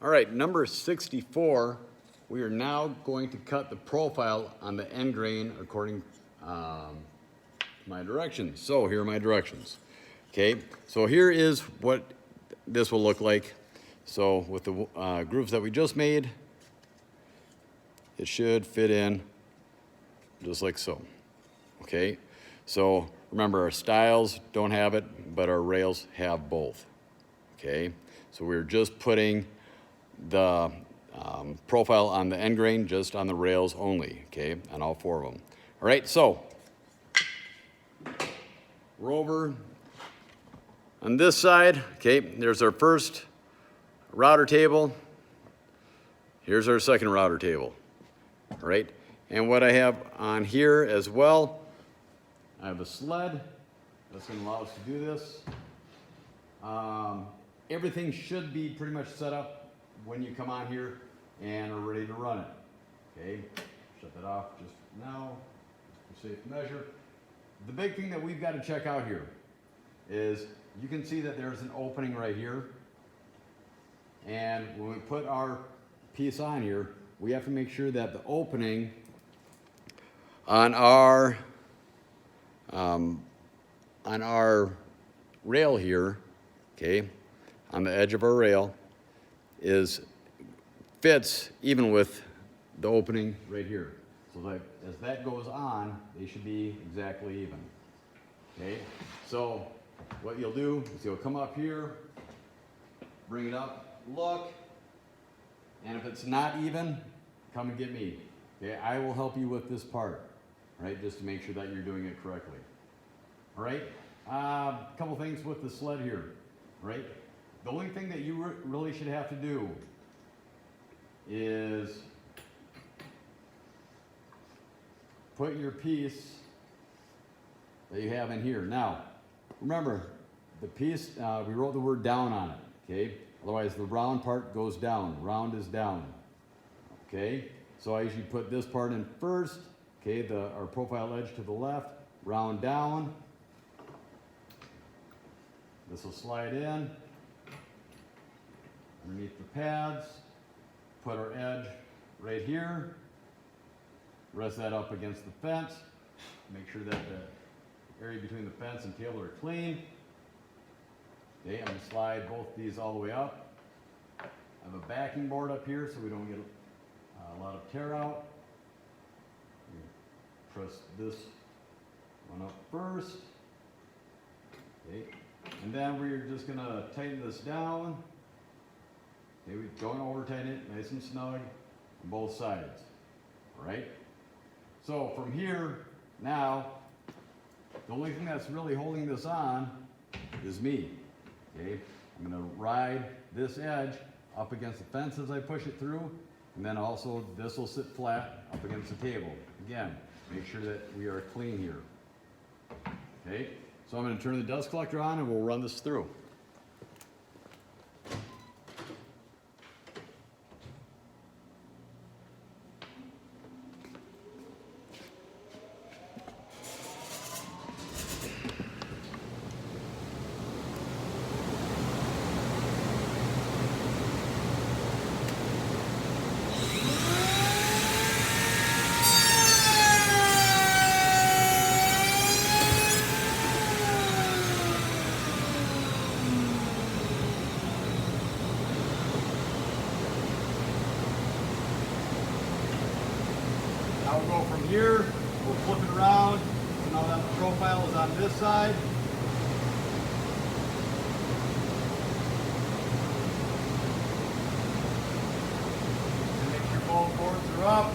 All right, number 64, we are now going to cut the profile on the end grain according to my directions. So here are my directions. Okay, so here is what this will look like. So with the grooves that we just made, it should fit in just like so. Okay, so remember our stiles don't have it, but our rails have both. Okay, so we're just putting the profile on the end grain, just on the rails only, okay, on all four of them. All right, so we're over on this side. Okay, there's our first router table. Here's our second router table. All right, and what I have on here as well, I have a sled that's going to allow us to do this. Everything should be pretty much set up when you come on here and are ready to run it. Okay, shut that off just now for safe measure. The big thing that we've got to check out here is you can see that there's an opening right here. And when we put our piece on here, we have to make sure that the opening on our rail here, okay, on the edge of our rail, fits even with the opening right here. So that as that goes on, they should be exactly even. Okay, so what you'll do is you'll come up here, bring it up, look, and if it's not even, come and get me. Okay, I will help you with this part, right, just to make sure that you're doing it correctly. All right, a couple things with the sled here, right? The only thing that you really should have to do is put your piece that you have in here. Now, remember, the piece, we wrote the word down on it, okay? Otherwise, the round part goes down. Round is down, okay? So I usually put this part in first, okay? Our profile edge to the left, round down. This will slide in underneath the pads. Put our edge right here. Rest that up against the fence. Make sure that the area between the fence and table are clean. Okay, I'm going to slide both these all the way up. I have a backing board up here so we don't get a lot of tear out. Press this one up first. Okay, and then we're just going to tighten this down. Okay, we don't over tighten it, nice and snug on both sides. All right. So from here now, the only thing that's really holding this on is me. Okay, I'm going to ride this edge up against the fence as I push it through, and then also this will sit flat up against the table. Again, make sure that we are clean here. Okay, so I'm going to turn the dust collector on and we'll run this through. Now we'll go from here, we'll flip it around, so now that the profile is on this side. And make sure both boards are up.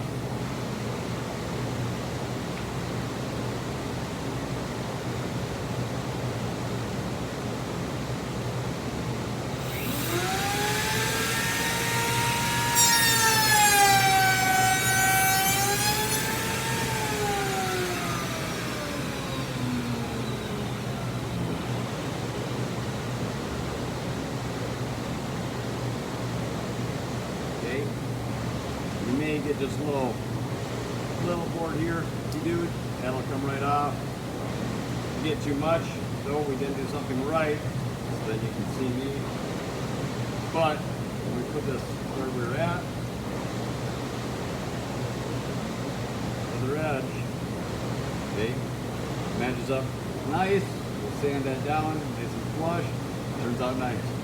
You may get just a little board here, dude. That'll come right off. If you get too much, though, we didn't do something right, so then you can see me. But when we put this where we're at. Other edge. Okay, matches up nice. We'll sand that down, nice and flush. Turns out nice.